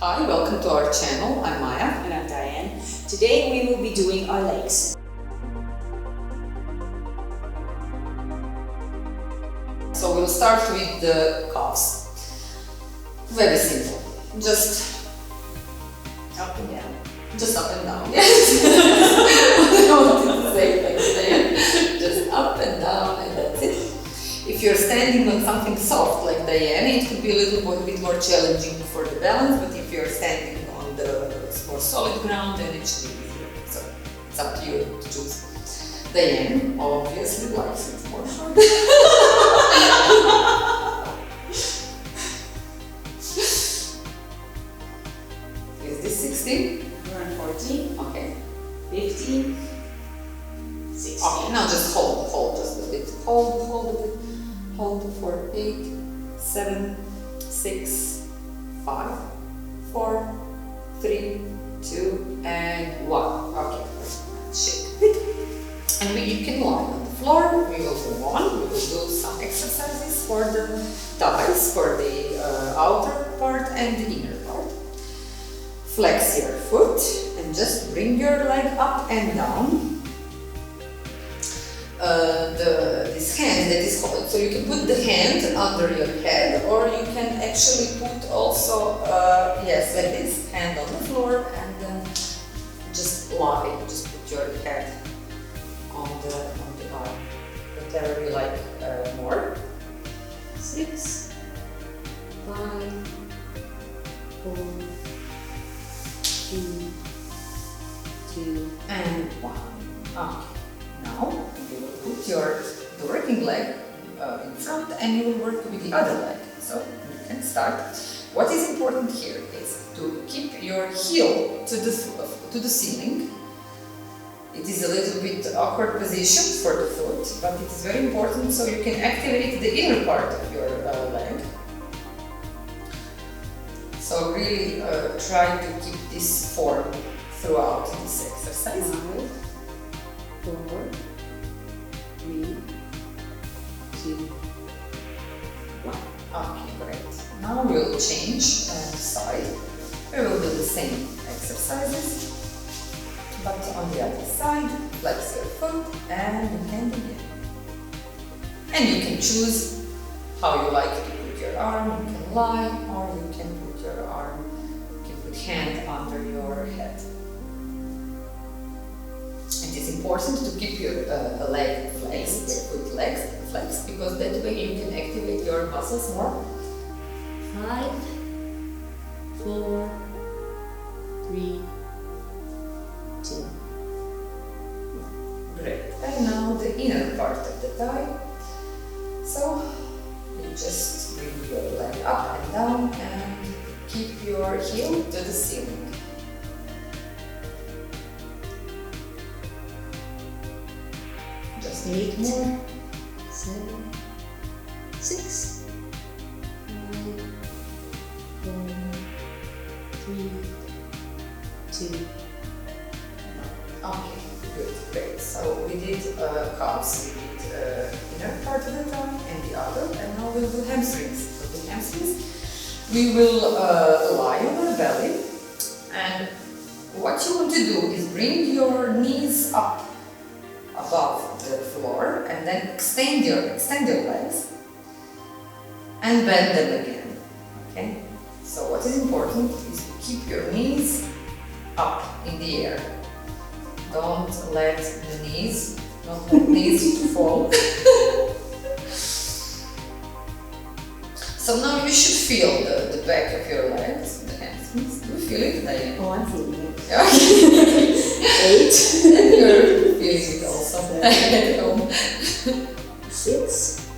Hi, welcome to our channel. I'm Maja. And I'm Dianne. Today we will be doing our legs. So we'll start with the calves. Very simple. Just Up and down. Just up and down. Yes. I wanted to say things there. Just up and down, and that's it. If you're standing on something soft like Dianne, it could be a little bit more challenging for the balance, but if you're standing on the more solid ground, then it should be easier. So it's up to you to choose. Dianne obviously likes it more short. Is this 16? We're on 14, Okay. 15, 16. Okay, now just hold just a bit. Hold a bit. Hold for 8, 7, 6, 5, 4, 3, 2, and 1. Okay, shake a bit. And you can lie on the floor. We will move on. We will do some exercises for the thighs, for the outer part and the inner part. Flex your foot and just bring your leg up and down. This hand that is called, so you can put the hand under your head, or you can actually put also, yes, like this, hand on the floor, and then just lie, just put your head on the arm, whatever you like more. 6, 5, 4, 3, 2, and 1. Okay. Now you will put your working leg in front, and you will work with the other leg. So you can start. What is important here is to keep your heel to the ceiling. It is a little bit awkward position for the foot, but it is very important so you can activate the inner part of your leg. So really try to keep this form throughout this exercise. 4, 3, 2, 1. Okay, great. Now we'll change side. We will do the same exercises, but on the other side, flex your foot and you can begin. And you can choose how you like to put your arm. You can lie, or you can put your arm, you can put hand under your head. It is important to keep your leg flexed, your foot legs flexed, because that way you can activate your muscles more. 5, 4, 3, 2. Great. And now the inner part of the thigh. So you just bring your leg up and down and keep your heel to the ceiling. Just 8 more. 7, 6, 5, 4, 3, 2. Okay, good, great. So we did calves, we did inner part of the thigh and the other, and now we'll do hamstrings. So the hamstrings, we will lie on our belly, and what you want to do is bring your knees up above the floor, and then extend your legs and bend them again. Okay? So what is important is to keep your knees up in the air. Don't let knees to fall. So now you should feel the back of your legs, the hamstrings. Do you feel it, Dianne? Oh, I'm feeling it. Okay. 8. And you're feeling it also at home. 6,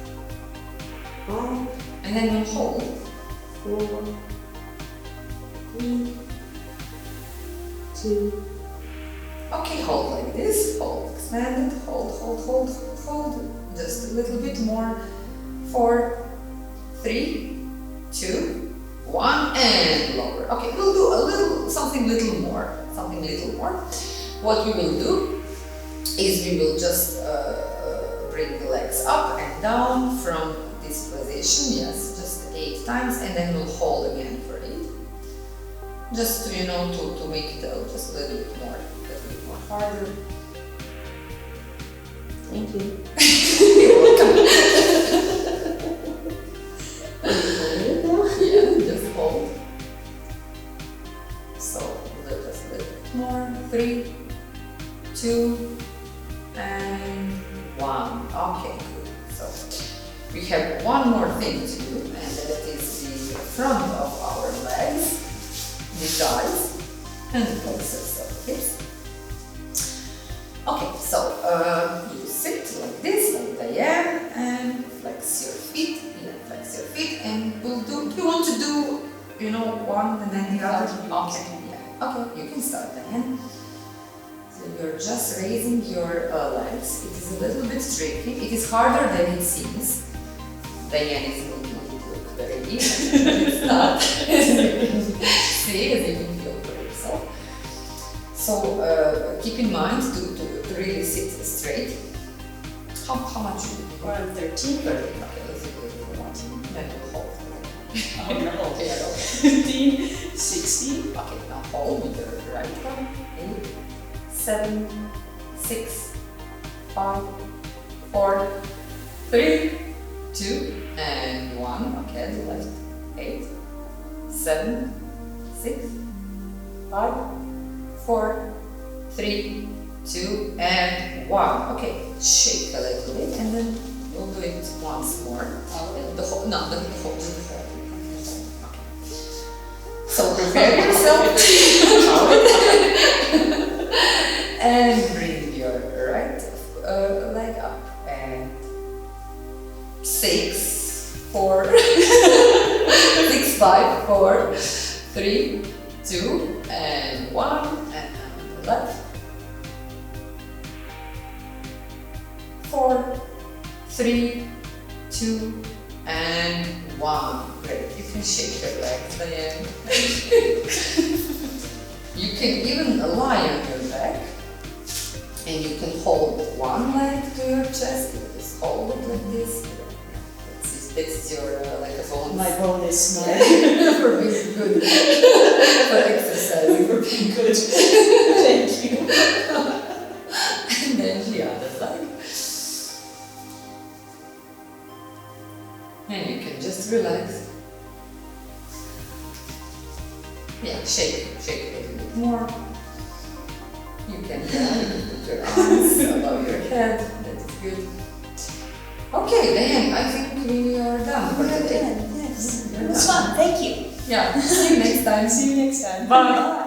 5, And then you hold. 4, 3, 2. Okay, hold like this. Hold, expand it. Hold. Just a little bit more. 4, 3, 2, 1, and lower. Okay, we'll do something little more. What we will do is we will just bring the legs up and down from this position. Yes, just 8 times, and then we'll hold again for 8. Just to, you know, to make it just a little bit more harder. Thank you. You're welcome. Yeah, just hold. So just a little bit more. 3, 2, and 1. Okay, good. So we have one more thing to do, and that is the front of our legs, the thighs, and the plexus of the hips. Okay, so you sit like this, like Dianne, and flex your feet. Yeah, flex your feet, and we'll do. Do you want to do, you know, one and then the other? Okay, yeah. Okay, you can start, Dianne. So you're just raising your legs. It is a little bit tricky. It is harder than it seems. Dianne is making it look very easy, but it's not. As you can see, as you can feel for yourself. So keep in mind to really sit straight. How much you do? 113. 13. Okay, let's do it. 14. Then we'll hold. I'm gonna hold. Okay, 15, 16. Okay, now hold with the right one. 8, 7, 6, 5, 4, 3, 2, and 1. Okay, the left. 8, 7, 6, 5, 4, 3, 2, and 1. Okay, shake a little bit, and then we'll do it once more. The whole, no, the whole. Okay. So prepare yourself. And bring your right leg up. And 6, 4, 6, 5, 4, 3, 2, and 1. And on the left. 4, 3, 2, and 1. Great. You can shake your legs, Dianne. You can even lie on your back, and you can hold one leg to your chest. You just hold it like this. That's your like a bonus. My bonus, my For being good. For exercising. For being good. Thank you. And then the other side. And you can just relax. Yeah, shake a little bit more. You can put your arms above your head. That is good. Okay, then I think we are done for today. Yes. It was fun. Thank you. Yeah. See you next time. See you next time. Bye.